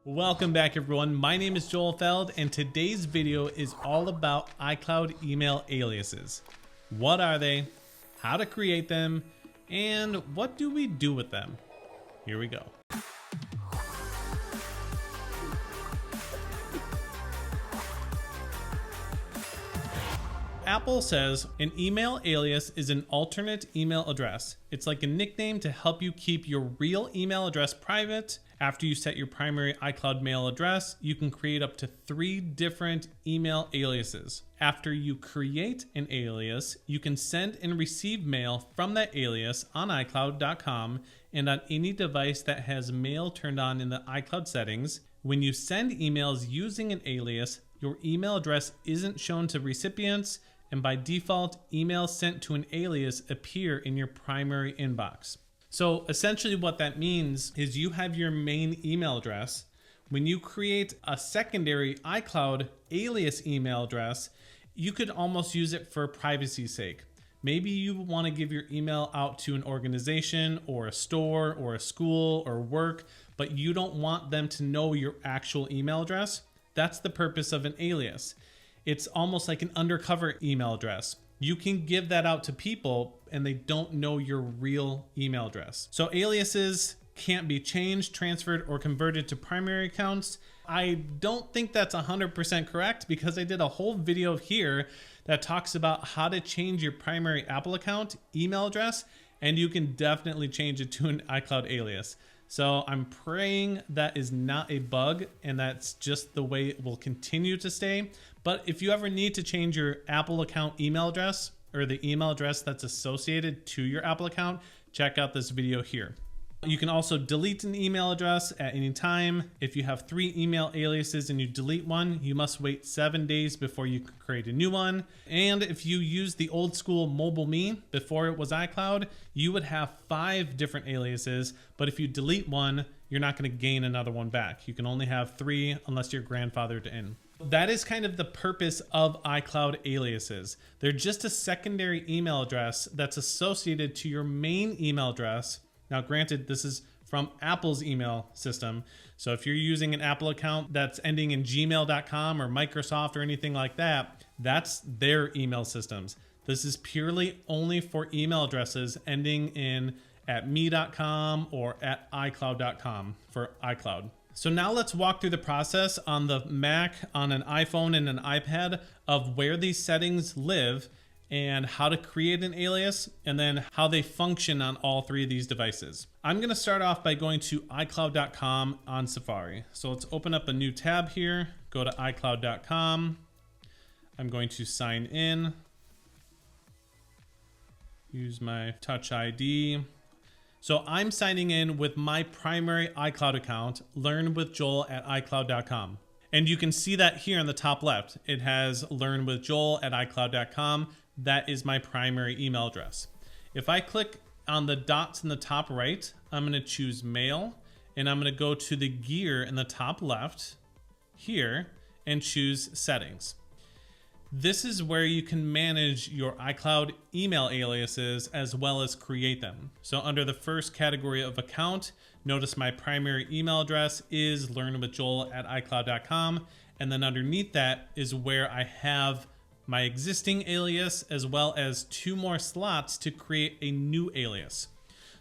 Welcome back everyone, my name is Joel Feld and today's video is all about iCloud email aliases. What are they, how to create them, and what do we do with them? Here we go. Apple says an email alias is an alternate email address. It's like a nickname to help you keep your real email address private. After you set your primary iCloud mail address, you can create up to 3 different email aliases. After you create an alias, you can send and receive mail from that alias on iCloud.com and on any device that has mail turned on in the iCloud settings. When you send emails using an alias, your email address isn't shown to recipients, and by default, emails sent to an alias appear in your primary inbox. So essentially what that means is you have your main email address. When you create a secondary iCloud alias email address, you could almost use it for privacy's sake. Maybe you want to give your email out to an organization or a store or a school or work, but you don't want them to know your actual email address. That's the purpose of an alias. It's almost like an undercover email address. You can give that out to people and they don't know your real email address. So aliases can't be changed, transferred, or converted to primary accounts. I don't think that's 100% correct because I did a whole video here that talks about how to change your primary Apple account email address, and you can definitely change it to an iCloud alias. So I'm praying that is not a bug and that's just the way it will continue to stay. But if you ever need to change your Apple account email address or the email address that's associated to your Apple account, check out this video here. You can also delete an email address at any time. If you have 3 email aliases and you delete one, you must wait 7 days before you can create a new one. And if you use the old school Mobile Me before it was iCloud, you would have 5 different aliases. But if you delete one, you're not going to gain another one back. You can only have 3 unless you're grandfathered in. That is kind of the purpose of iCloud aliases. They're just a secondary email address that's associated to your main email address. Now, granted, this is from Apple's email system. So if you're using an Apple account that's ending in gmail.com or Microsoft or anything like that, that's their email systems. This is purely only for email addresses ending in @me.com or @iCloud.com for iCloud. So now let's walk through the process on the Mac, on an iPhone, and an iPad of where these settings live and how to create an alias, and then how they function on all 3 of these devices. I'm going to start off by going to iCloud.com on Safari. So let's open up a new tab here, go to iCloud.com. I'm going to sign in, use my Touch ID. So I'm signing in with my primary iCloud account, learnwithjoel@iCloud.com. And you can see that here on the top left. It has learnwithjoel@iCloud.com. That is my primary email address. If I click on the dots in the top right, I'm going to choose Mail, and I'm going to go to the gear in the top left here and choose Settings. This is where you can manage your iCloud email aliases as well as create them. So under the first category of account, notice my primary email address is learnwithjoel@iCloud.com. And then underneath that is where I have my existing alias as well as 2 more slots to create a new alias.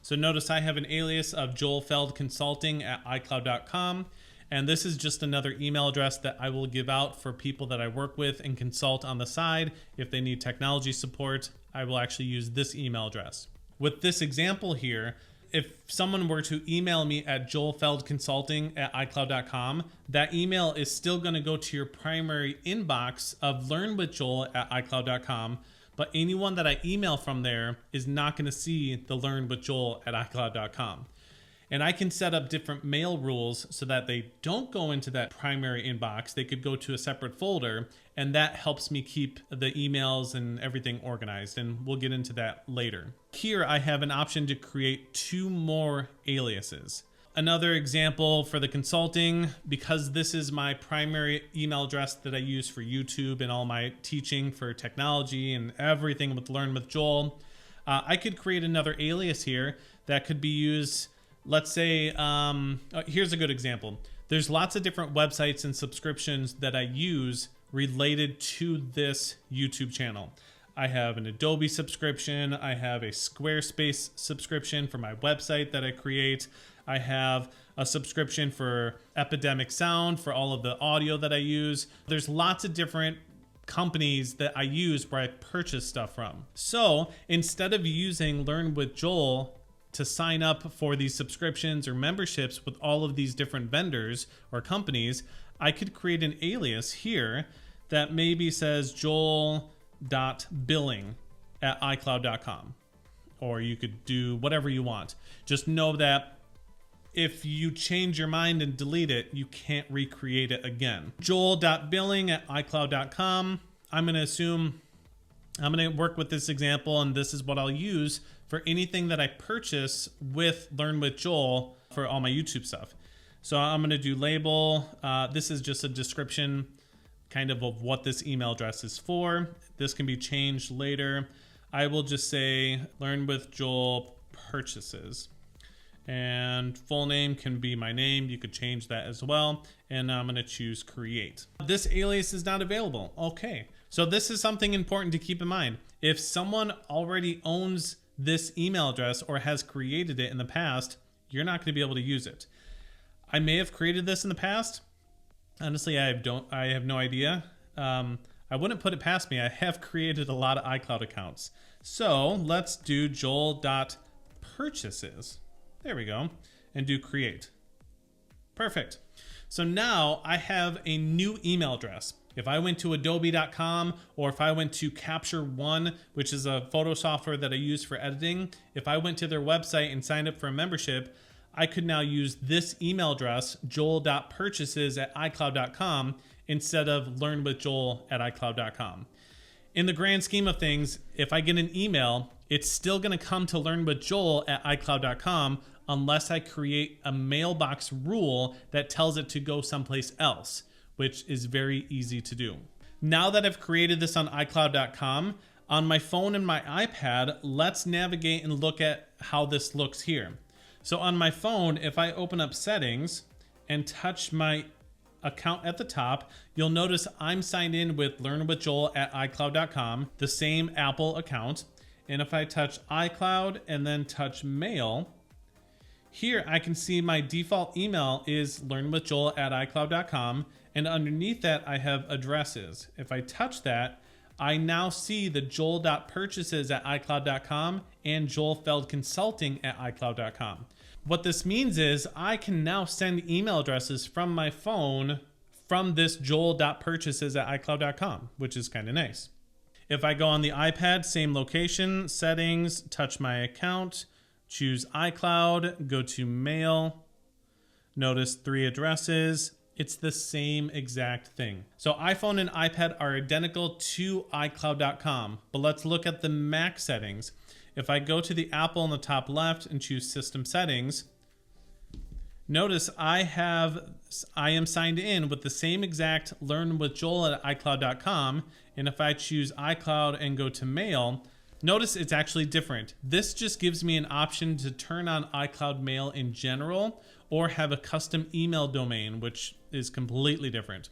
So notice I have an alias of joelfeldconsulting@iCloud.com. And this is just another email address that I will give out for people that I work with and consult on the side. If they need technology support, I will actually use this email address. With this example here, if someone were to email me at joelfeldconsulting@iCloud.com, that email is still going to go to your primary inbox of learnwithjoel@iCloud.com. But anyone that I email from there is not going to see the learnwithjoel@iCloud.com. And I can set up different mail rules so that they don't go into that primary inbox. They could go to a separate folder, and that helps me keep the emails and everything organized. And we'll get into that later. Here I have an option to create 2 more aliases. Another example for the consulting, because this is my primary email address that I use for YouTube and all my teaching for technology and everything with Learn with Joel, I could create another alias here that could be used. Let's say, here's a good example. There's lots of different websites and subscriptions that I use related to this YouTube channel. I have an Adobe subscription. I have a Squarespace subscription for my website that I create. I have a subscription for Epidemic Sound for all of the audio that I use. There's lots of different companies that I use where I purchase stuff from. So instead of using Learn with Joel to sign up for these subscriptions or memberships with all of these different vendors or companies, I could create an alias here that maybe says joel.billing@icloud.com, or you could do whatever you want. Just know that if you change your mind and delete it, you can't recreate it again. joel.billing@icloud.com. I'm going to work with this example, and this is what I'll use for anything that I purchase with Learn with Joel for all my YouTube stuff. So I'm going to do label. This is just a description kind of what this email address is for. This can be changed later. I will just say Learn with Joel purchases. And full name can be my name. You could change that as well. And I'm going to choose create. This alias is not available. Okay. So this is something important to keep in mind. If someone already owns this email address or has created it in the past, you're not going to be able to use it. I may have created this in the past. Honestly, I have no idea. I wouldn't put it past me. I have created a lot of iCloud accounts. So let's do joel.purchases. There we go. And do create. Perfect. So now I have a new email address. If I went to adobe.com, or if I went to Capture One, which is a photo software that I use for editing, if I went to their website and signed up for a membership, I could now use this email address, joel.purchases@icloud.com, instead of learnwithjoel@icloud.com. In the grand scheme of things, if I get an email, it's still going to come to learnwithjoel@icloud.com unless I create a mailbox rule that tells it to go someplace else, which is very easy to do. Now that I've created this on iCloud.com, on my phone and my iPad, let's navigate and look at how this looks here. So on my phone, if I open up settings and touch my account at the top, you'll notice I'm signed in with learnwithjoel@icloud.com, the same Apple account. And if I touch iCloud and then touch mail, here I can see my default email is learnwithjoel@icloud.com, and underneath that I have addresses. If I touch that, I now see the joel.purchases@icloud.com and joelfeldconsulting@icloud.com. What this means is I can now send email addresses from my phone from this joel.purchases@icloud.com, which is kind of nice. If I go on the iPad, same location, settings, touch my account, choose iCloud, go to mail, notice 3 addresses. It's the same exact thing. So iPhone and iPad are identical to iCloud.com, but let's look at the Mac settings. If I go to the Apple in the top left and choose System Settings, notice I am signed in with the same exact learnwithjoel@icloud.com, and if I choose iCloud and go to Mail, notice it's actually different. This just gives me an option to turn on iCloud Mail in general or have a custom email domain, which is completely different.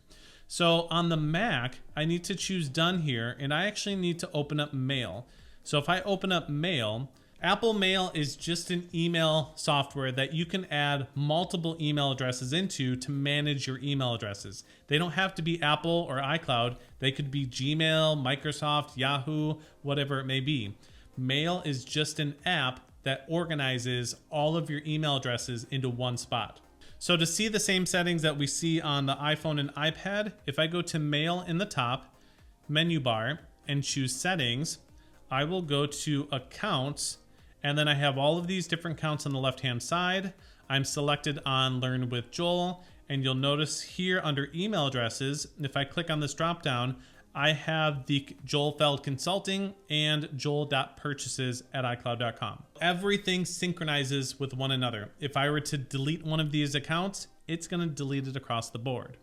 So on the Mac, I need to choose Done here, and I actually need to open up Mail. So if I open up Mail, Apple Mail is just an email software that you can add multiple email addresses into to manage your email addresses. They don't have to be Apple or iCloud. They could be Gmail, Microsoft, Yahoo, whatever it may be. Mail is just an app that organizes all of your email addresses into one spot. So to see the same settings that we see on the iPhone and iPad, if I go to Mail in the top menu bar and choose Settings, I will go to Accounts, and then I have all of these different accounts on the left-hand side. I'm selected on Learn with Joel, and you'll notice here under email addresses, if I click on this drop-down, I have the Joel Feld Consulting and joel.purchases@icloud.com. Everything synchronizes with one another. If I were to delete one of these accounts, it's going to delete it across the board.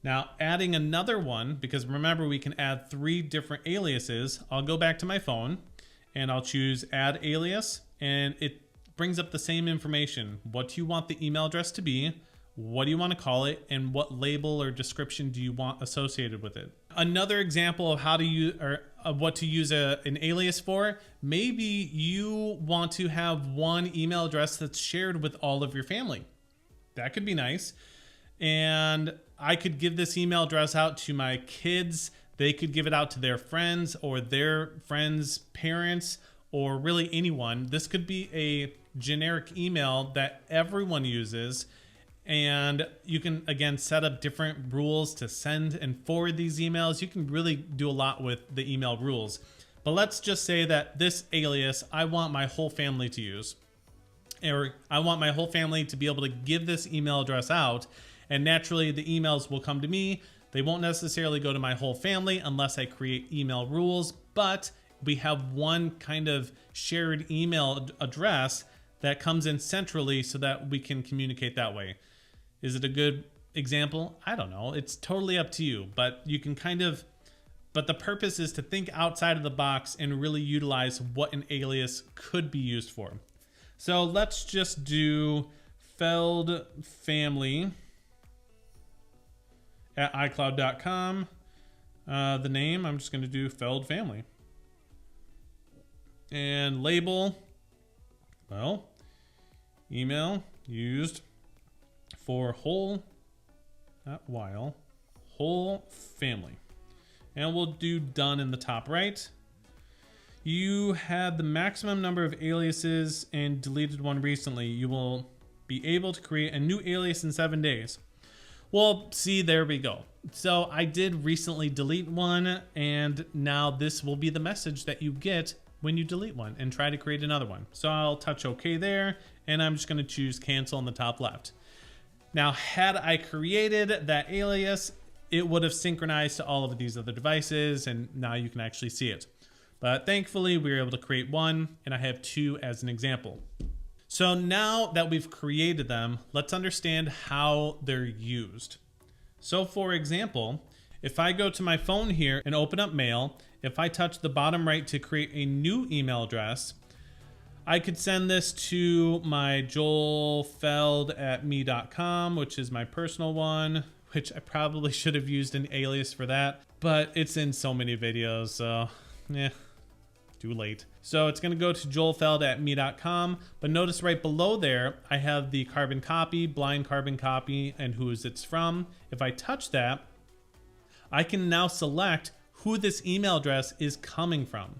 Now, adding another one, because remember we can add 3 different aliases, I'll go back to my phone and I'll choose Add Alias, and it brings up the same information. What do you want the email address to be? what do you want to call it, and what label or description do you want associated with it. Another example of how to use or of what to use an alias for, maybe you want to have one email address that's shared with all of your family. That could be nice. And I could give this email address out to my kids. They could give it out to their friends or their friends' parents, or really anyone. This could be a generic email that everyone uses. And you can, again, set up different rules to send and forward these emails. You can really do a lot with the email rules. But let's just say that this alias, I want my whole family to use. Or I want my whole family to be able to give this email address out. And naturally, the emails will come to me. They won't necessarily go to my whole family unless I create email rules. But we have one kind of shared email address that comes in centrally so that we can communicate that way. Is it a good example? I don't know. It's totally up to you, but you can but the purpose is to think outside of the box and really utilize what an alias could be used for. So let's just do Feld Family at iCloud.com. The name, I'm just going to do Feld Family. And label, well, email used for whole family. And we'll do done in the top right. You had the maximum number of aliases and deleted one recently. You will be able to create a new alias in 7 days. Well, see, there we go. So I did recently delete one, and now this will be the message that you get when you delete one and try to create another one. So I'll touch OK there, and I'm just going to choose cancel in the top left. Now, had I created that alias, it would have synchronized to all of these other devices, and now you can actually see it. But thankfully, we were able to create one, and I have two as an example. So now that we've created them, let's understand how they're used. So for example, if I go to my phone here and open up Mail, if I touch the bottom right to create a new email address, I could send this to my joelfeld@me.com, which is my personal one, which I probably should have used an alias for that, but it's in so many videos, so yeah, too late. So it's gonna go to joelfeld@me.com, but notice right below there, I have the carbon copy, blind carbon copy, and who it's from. If I touch that, I can now select who this email address is coming from.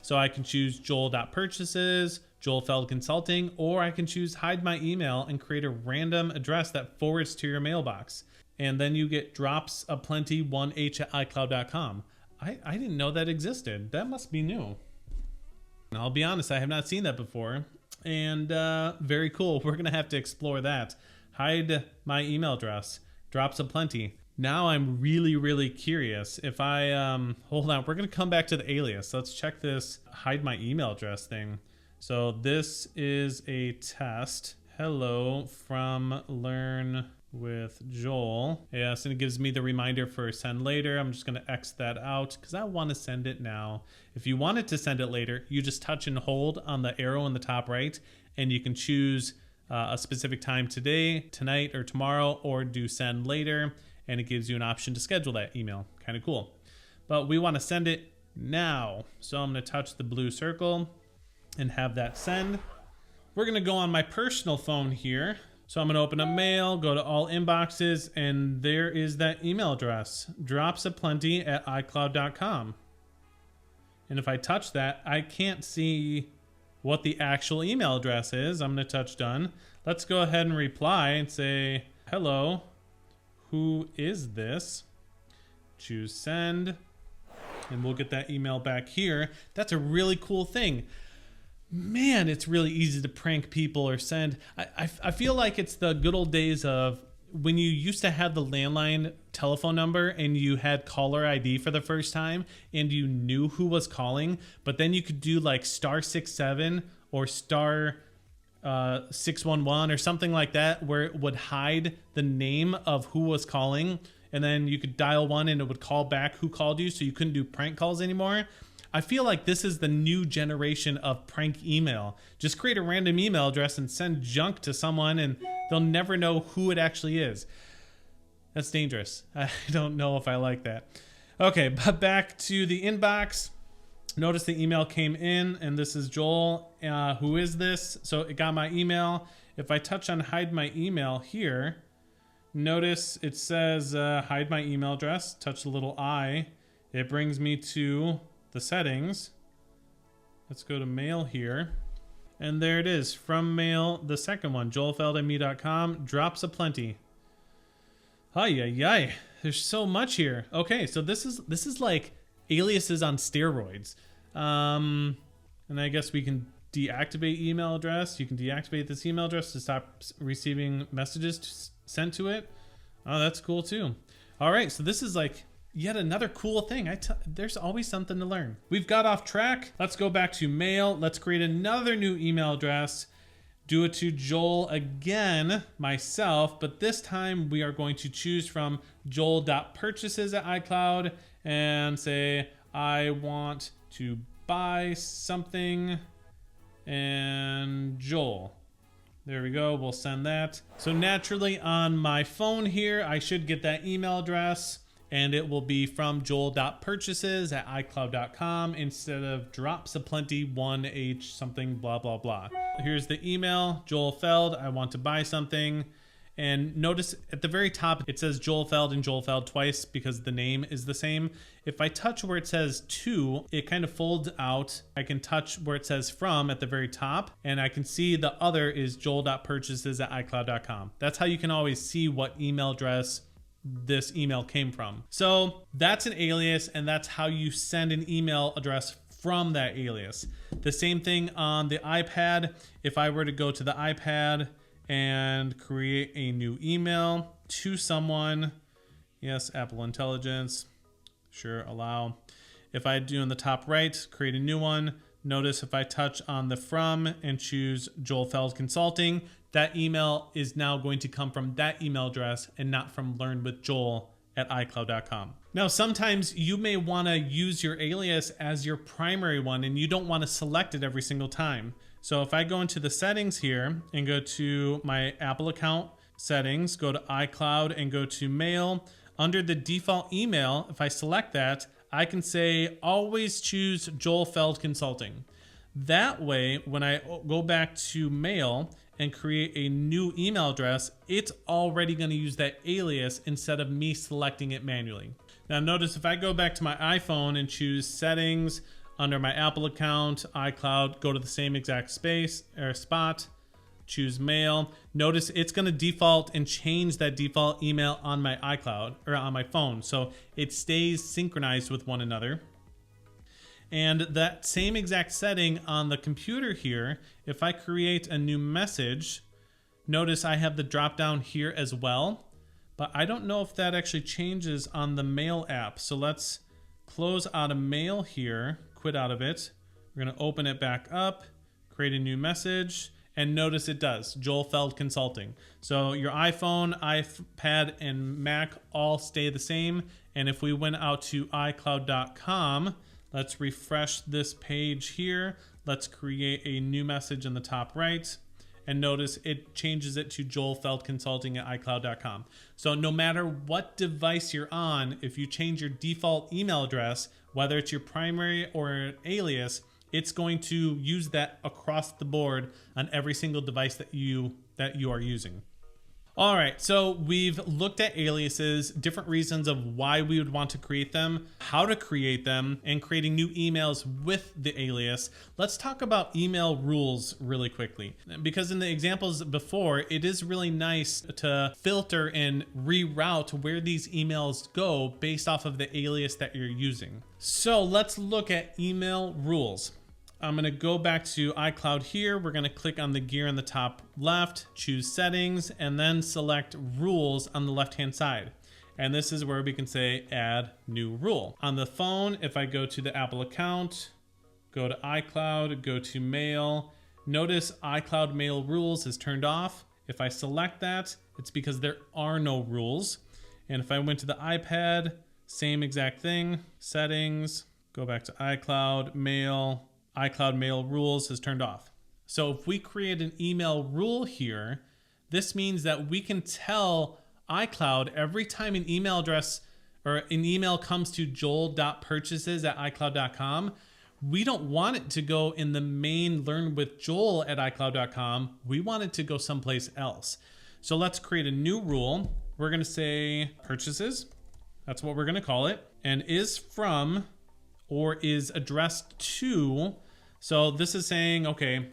So I can choose joel.purchases, Joel Feld Consulting, or I can choose hide my email and create a random address that forwards to your mailbox. And then you get drops aplenty 1h@icloud.com. I didn't know that existed. That must be new. And I'll be honest, I have not seen that before. And very cool. We're going to have to explore that. Hide my email address, drops aplenty. Now I'm really, really curious. If I, hold on, we're gonna come back to the alias. Let's check this hide my email address thing. So this is a test. Hello from Learn with Joel. Yes, and it gives me the reminder for send later. I'm just gonna X that out because I wanna send it now. If you wanted to send it later, you just touch and hold on the arrow in the top right, and you can choose a specific time today, tonight, or tomorrow, or do send later. And it gives you an option to schedule that email. Kind of cool. But we want to send it now. So I'm going to touch the blue circle and have that send. We're going to go on my personal phone here. So I'm going to open up Mail, go to all inboxes, and there is that email address, dropsaplenty@icloud.com. And if I touch that, I can't see what the actual email address is. I'm going to touch done. Let's go ahead and reply and say, hello. Who is this? Choose send, and we'll get that email back here. That's a really cool thing. Man, it's really easy to prank people or send. I feel like it's the good old days of when you used to have the landline telephone number and you had caller ID for the first time and you knew who was calling, but then you could do like *67 or *611 or something like that, where it would hide the name of who was calling, and then you could dial 1 and it would call back who called you, so you couldn't do prank calls anymore. I feel like this is the new generation of prank email. Just create a random email address and send junk to someone and they'll never know who it actually is. That's dangerous. I don't know if I like that. Okay, but back to the inbox. Notice the email came in and this is Joel. Who is this? So it got my email. If I touch on hide my email here, notice it says hide my email address. Touch the little I. It brings me to the settings. Let's go to mail here. And there it is, from mail, the second one, joelfeldme.com, drops aplenty. Ay. There's so much here. Okay, so this is like aliases on steroids. And I guess we can deactivate email address. You can deactivate this email address to stop receiving messages sent to it. Oh, that's cool too. All right, so this is like yet another cool thing. There's always something to learn. We've got off track. Let's go back to mail. Let's create another new email address. Do it to Joel again, myself, but this time we are going to choose from joel.purchases at iCloud and say, I want to buy something and Joel. There we go, we'll send that. So naturally on my phone here, I should get that email address and it will be from joel.purchases at iCloud.com instead of dropsaplenty1h something blah, blah, blah. Here's the email, Joel Feld, I want to buy something. And notice at the very top, it says Joel Feld and Joel Feld twice because the name is the same. If I touch where it says to, it kind of folds out. I can touch where it says from at the very top, and I can see the other is joel.purchases at iCloud.com. That's how you can always see what email address this email came from. So that's an alias, and that's how you send an email address from that alias. The same thing on the iPad. If I were to go to the iPad and create a new email to someone, yes, Apple Intelligence, sure, allow. If I do in the top right, create a new one, notice if I touch on the from and choose Joel Feld Consulting, that email is now going to come from that email address and not from learnwithjoel at iCloud.com. Now, sometimes you may want to use your alias as your primary one and you don't want to select it every single time. So if I go into the settings here and go to my Apple account settings, go to iCloud and go to mail, under the default email, if I select that, I can say always choose Joel Feld Consulting. That way, when I go back to mail and create a new email address, it's already going to use that alias instead of me selecting it manually. Now notice if I go back to my iPhone and choose settings, under my Apple account, iCloud, go to the same exact space or spot, choose mail. Notice it's going to default and change that default email on my iCloud or on my phone. So it stays synchronized with one another. And that same exact setting on the computer here, if I create a new message, notice I have the drop down here as well, but I don't know if that actually changes on the mail app. So let's close out of mail here. Quit out of it. We're going to open it back up, create a new message, and notice it does, Joel Feld Consulting. So your iPhone, iPad, and Mac all stay the same. And if we went out to iCloud.com, let's refresh this page here. Let's create a new message in the top right. And notice it changes it to Joel Feld Consulting at iCloud.com. So no matter what device you're on, if you change your default email address, whether it's your primary or an alias, it's going to use that across the board on every single device that you are using. All right, so we've looked at aliases, different reasons of why we would want to create them, how to create them, and creating new emails with the alias. Let's talk about email rules really quickly, because in the examples before, it is really nice to filter and reroute where these emails go based off of the alias that you're using. So let's look at email rules. I'm going to go back to iCloud here. We're going to click on the gear on the top left, choose settings, and then select rules on the left-hand side. And this is where we can say add new rule. On the phone, if I go to the Apple account, go to iCloud, go to mail, notice iCloud mail rules is turned off. If I select that, it's because there are no rules. And if I went to the iPad, same exact thing, settings, Go back to iCloud, mail. iCloud mail rules is turned off. So if we create an email rule here, this means that we can tell iCloud every time an email address or an email comes to joel.purchases@icloud.com, we don't want it to go in the main learn with Joel at icloud.com. We want it to go someplace else. So let's create a new rule. We're going to say purchases. That's what we're going to call it. And is from or is addressed to. So this is saying, okay,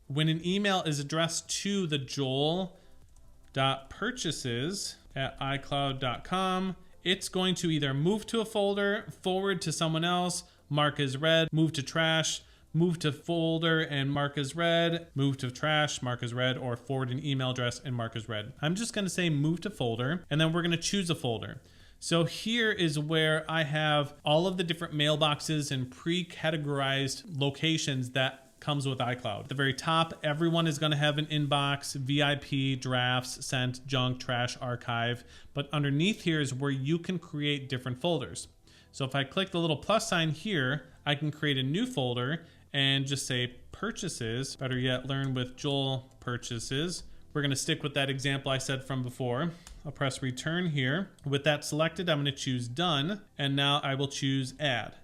when an email is addressed to the joel.purchases@icloud.com, it's going to either move to a folder, forward to someone else, mark as read, move to trash, move to folder and mark as read, move to trash, mark as read, or forward an email address and mark as read. I'm just going to say move to folder, and then we're going to choose a folder. So here is where I have all of the different mailboxes and pre-categorized locations that comes with iCloud. At the very top, everyone is going to have an inbox, VIP, drafts, sent, junk, trash, archive. But underneath here is where you can create different folders. So if I click the little plus sign here, I can create a new folder and just say purchases, better yet, learn with Joel purchases. We're going to stick with that example I said from before. I'll press return here. With that selected, I'm going to choose done. And now I will choose add.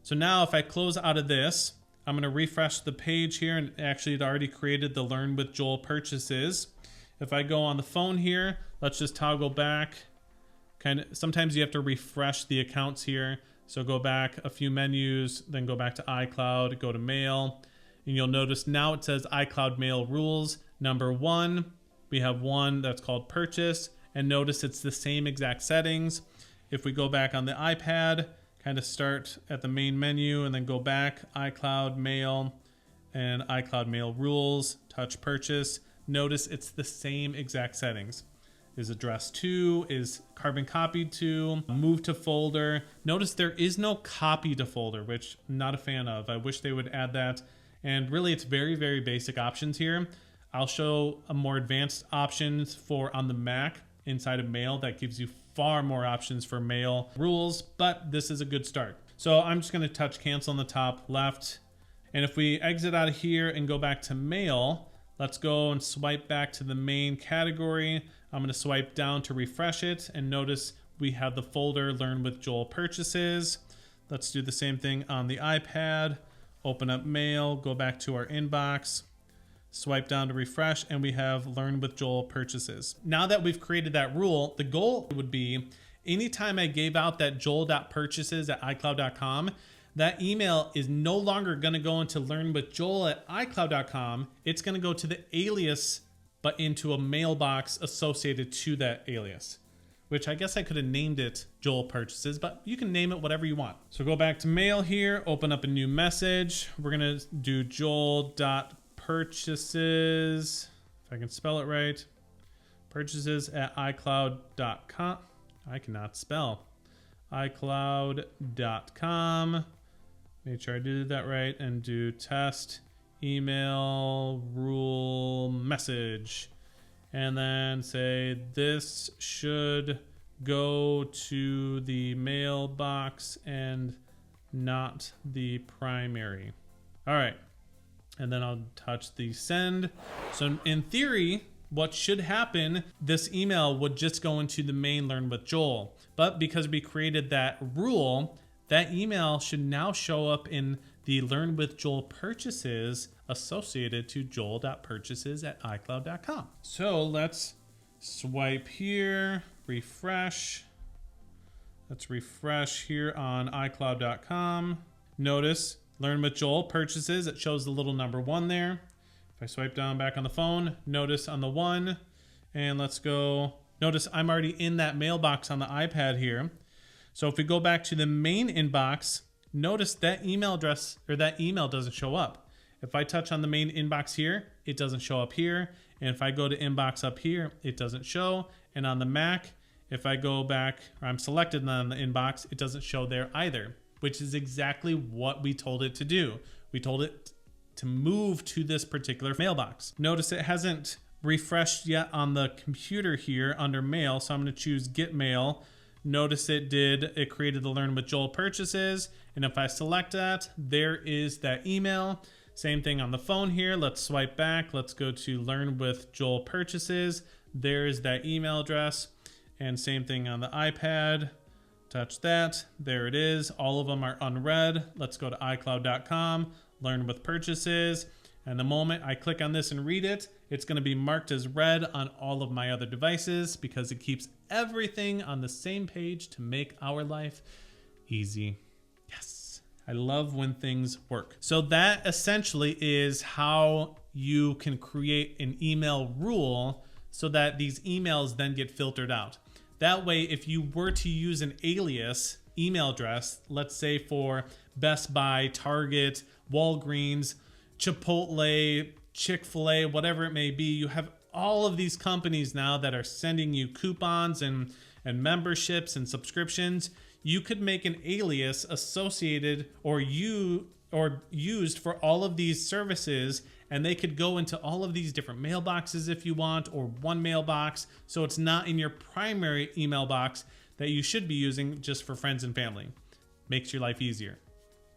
So now if I close out of this, I'm going to refresh the page here, and actually it already created the learn with Joel purchases. If I go on the phone here, let's just toggle back. Sometimes you have to refresh the accounts here. So go back a few menus, then go back to iCloud, go to mail, and you'll notice now it says iCloud mail rules. Number 1, we have one that's called purchase, and notice it's the same exact settings. If we go back on the iPad, kind of start at the main menu and then go back, iCloud mail and iCloud mail rules, touch purchase. Notice it's the same exact settings. Is addressed to, is carbon copied to, move to folder. Notice there is no copy to folder, which I'm not a fan of. I wish they would add that. And really it's very, very basic options here. I'll show a more advanced options for on the Mac inside of mail that gives you far more options for mail rules, but this is a good start. So I'm just going to touch cancel on the top left. And if we exit out of here and go back to mail, let's go and swipe back to the main category. I'm going to swipe down to refresh it, and notice we have the folder learn with Joel purchases. Let's do the same thing on the iPad. Open up mail, go back to our inbox, swipe down to refresh, and we have learn with Joel purchases. Now that we've created that rule, the goal would be anytime I gave out that joel.purchases@icloud.com, that email is no longer going to go into learn with Joel at icloud.com. It's going to go to the alias, but into a mailbox associated to that alias, which I guess I could have named it Joel purchases, but you can name it whatever you want. So go back to mail here, open up a new message. We're going to do joel.purchases, if I can spell it right, purchases@icloud.com. I cannot spell. iCloud.com. Make sure I did that right, and do test email rule message. And then say this should go to the mailbox and not the primary. All right. And then I'll touch the send. So in theory, what should happen, this email would just go into the main learn with Joel. But because we created that rule, that email should now show up in the learn with Joel purchases associated to joel.purchases@icloud.com. So let's swipe here, refresh. Let's refresh here on iCloud.com. Notice learn with Joel purchases, it shows the little number 1 there. If I swipe down back on the phone, notice on the 1, and let's go. Notice I'm already in that mailbox on the iPad here. So if we go back to the main inbox, notice that email address or that email doesn't show up. If I touch on the main inbox here, it doesn't show up here. And if I go to inbox up here, it doesn't show. And on the Mac, if I go back, or I'm selected on the inbox, it doesn't show there either, which is exactly what we told it to do. We told it to move to this particular mailbox. Notice it hasn't refreshed yet on the computer here under mail. So I'm going to choose get mail. Notice it created the Learn with Joel purchases. And if I select that, there is that email. Same thing on the phone here. Let's swipe back. Let's go to Learn with Joel purchases. There's that email address. And same thing on the iPad. Touch that. There it is. All of them are unread. Let's go to iCloud.com, Learn with purchases. And the moment I click on this and read it, it's going to be marked as read on all of my other devices because it keeps everything on the same page to make our life easy. Yes. I love when things work. So that essentially is how you can create an email rule so that these emails then get filtered out. That way, if you were to use an alias email address, let's say for Best Buy, Target, Walgreens, Chipotle, Chick-fil-A, whatever it may be, you have all of these companies now that are sending you coupons and memberships and subscriptions. You could make an alias associated or used for all of these services, and they could go into all of these different mailboxes if you want, or one mailbox, so it's not in your primary email box that you should be using just for friends and family. Makes your life easier.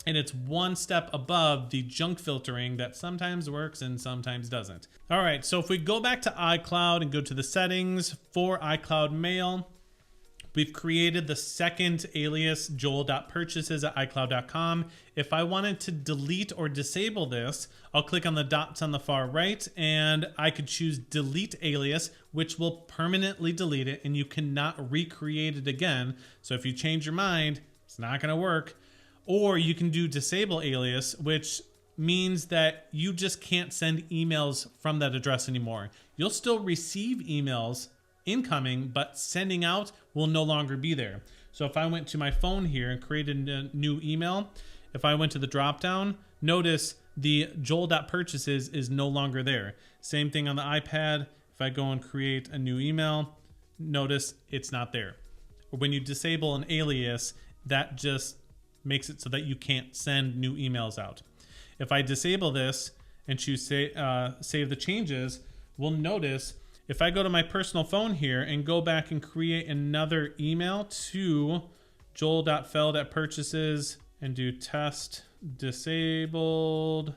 And it's one step above the junk filtering that sometimes works and sometimes doesn't. All right, so if we go back to iCloud and go to the settings for iCloud Mail, we've created the second alias, joel.purchases at iCloud.com. If I wanted to delete or disable this, I'll click on the dots on the far right and I could choose delete alias, which will permanently delete it and you cannot recreate it again. So if you change your mind, it's not gonna work. Or you can do disable alias, which means that you just can't send emails from that address anymore. You'll still receive emails incoming, but sending out will no longer be there. So if I went to my phone here and created a new email, if I went to the drop down, notice the joel.purchases is no longer there. Same thing on the iPad. If I go and create a new email, notice it's not there. Or when you disable an alias, that just makes it so that you can't send new emails out. If I disable this and choose save the changes, we'll notice if I go to my personal phone here and go back and create another email to joel.feld@purchases and do test disabled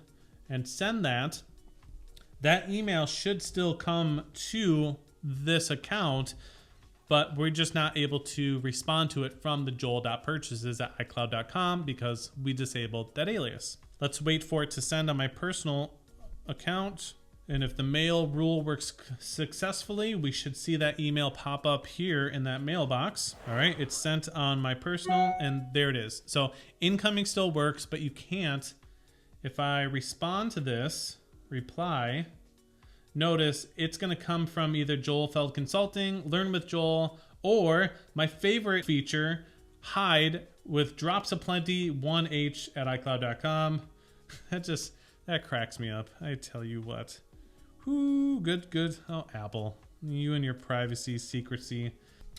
and send that, that email should still come to this account, but we're just not able to respond to it from the joel.purchases at iCloud.com because we disabled that alias. Let's wait for it to send on my personal account. And if the mail rule works successfully, we should see that email pop up here in that mailbox. All right, it's sent on my personal and there it is. So incoming still works, but you can't. If I respond to this, reply, notice it's gonna come from either Joel Feld Consulting, Learn with Joel, or my favorite feature, hide with drops of plenty 1H at iCloud.com. That cracks me up. I tell you what. Ooh, good. Oh, Apple, you and your privacy, secrecy.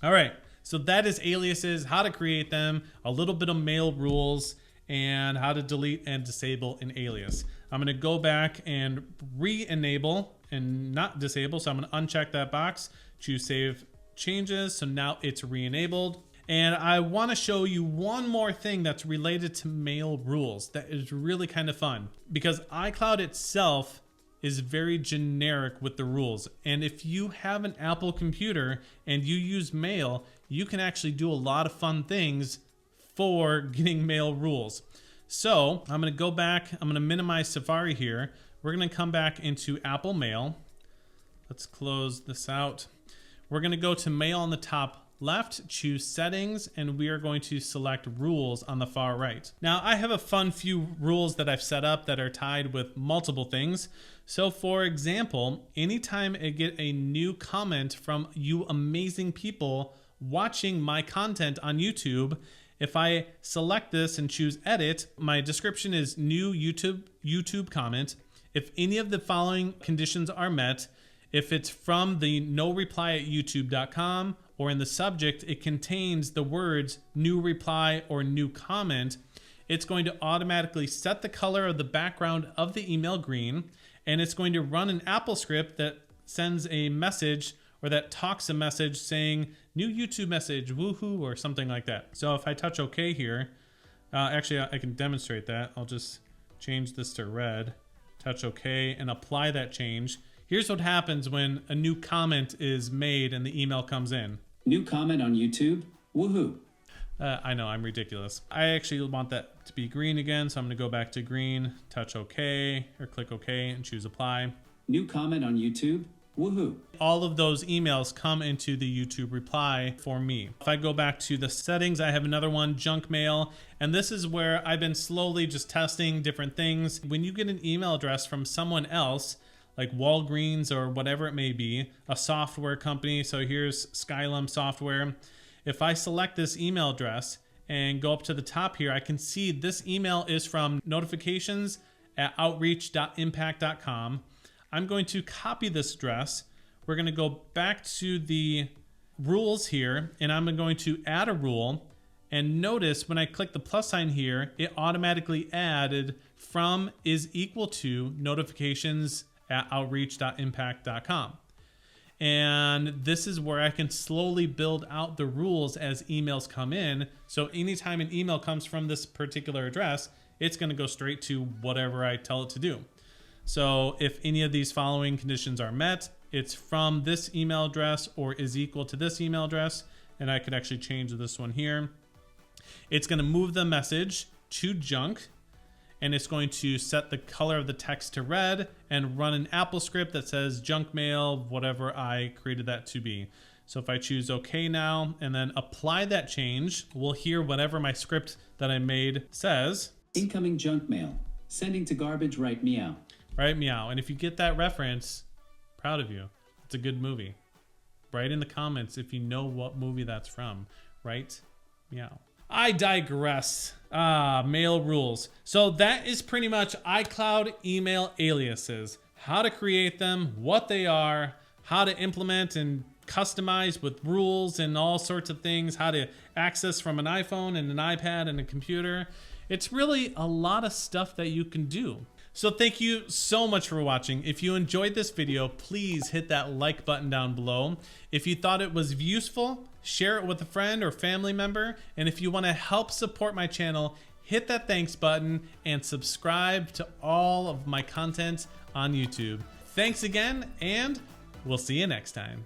All right, so that is aliases, how to create them, a little bit of mail rules, and how to delete and disable an alias. I'm gonna go back and re-enable and not disable. So I'm gonna uncheck that box, choose save changes. So now it's re-enabled. And I wanna show you one more thing that's related to mail rules that is really kind of fun because iCloud itself is very generic with the rules. And if you have an Apple computer and you use mail, you can actually do a lot of fun things for getting mail rules. So I'm gonna go back, I'm gonna minimize Safari here. We're gonna come back into Apple Mail. Let's close this out. We're gonna go to Mail on the top left, choose settings, and we are going to select rules on the far right. Now I have a fun few rules that I've set up that are tied with multiple things. So for example, anytime I get a new comment from you amazing people watching my content on YouTube, if I select this and choose edit, my description is new YouTube comment. If any of the following conditions are met, if it's from the no reply at youtube.com or in the subject, it contains the words new reply or new comment, it's going to automatically set the color of the background of the email green, and it's going to run an Apple script that sends a message or that talks a message saying new YouTube message, woohoo, or something like that. So if I touch OK here, actually I can demonstrate that. I'll just change this to red, touch OK, and apply that change. Here's what happens when a new comment is made and the email comes in. New comment on YouTube, woohoo. I know, I'm ridiculous. I actually want that to be green again, so I'm gonna go back to green, touch OK, or click OK and choose apply. New comment on YouTube, woohoo. All of those emails come into the YouTube reply for me. If I go back to the settings, I have another one, junk mail, and this is where I've been slowly just testing different things. When you get an email address from someone else, like Walgreens or whatever it may be, a software company, so here's Skylum Software. If I select this email address and go up to the top here, I can see this email is from notifications@outreach.impact.com. I'm going to copy this address. We're going to go back to the rules here, and I'm going to add a rule. And notice when I click the plus sign here, it automatically added from is equal to notifications@outreach.impact.com. And this is where I can slowly build out the rules as emails come in. So anytime an email comes from this particular address, it's going to go straight to whatever I tell it to do. So if any of these following conditions are met, it's from this email address or is equal to this email address. And I could actually change this one here. It's going to move the message to junk, and it's going to set the color of the text to red and run an Apple script that says junk mail, whatever I created that to be. So if I choose OK now and then apply that change, we'll hear whatever my script that I made says. Incoming junk mail. Sending to garbage, right meow. Right meow. And if you get that reference, proud of you. It's a good movie. Write in the comments if you know what movie that's from. Right meow. I digress. Mail rules. So that is pretty much iCloud email aliases. How to create them, what they are, how to implement and customize with rules and all sorts of things, how to access from an iPhone and an iPad and a computer. It's really a lot of stuff that you can do. So thank you so much for watching. If you enjoyed this video, please hit that like button down below. If you thought it was useful, share it with a friend or family member. And if you want to help support my channel, hit that thanks button and subscribe to all of my content on YouTube. Thanks again, and we'll see you next time.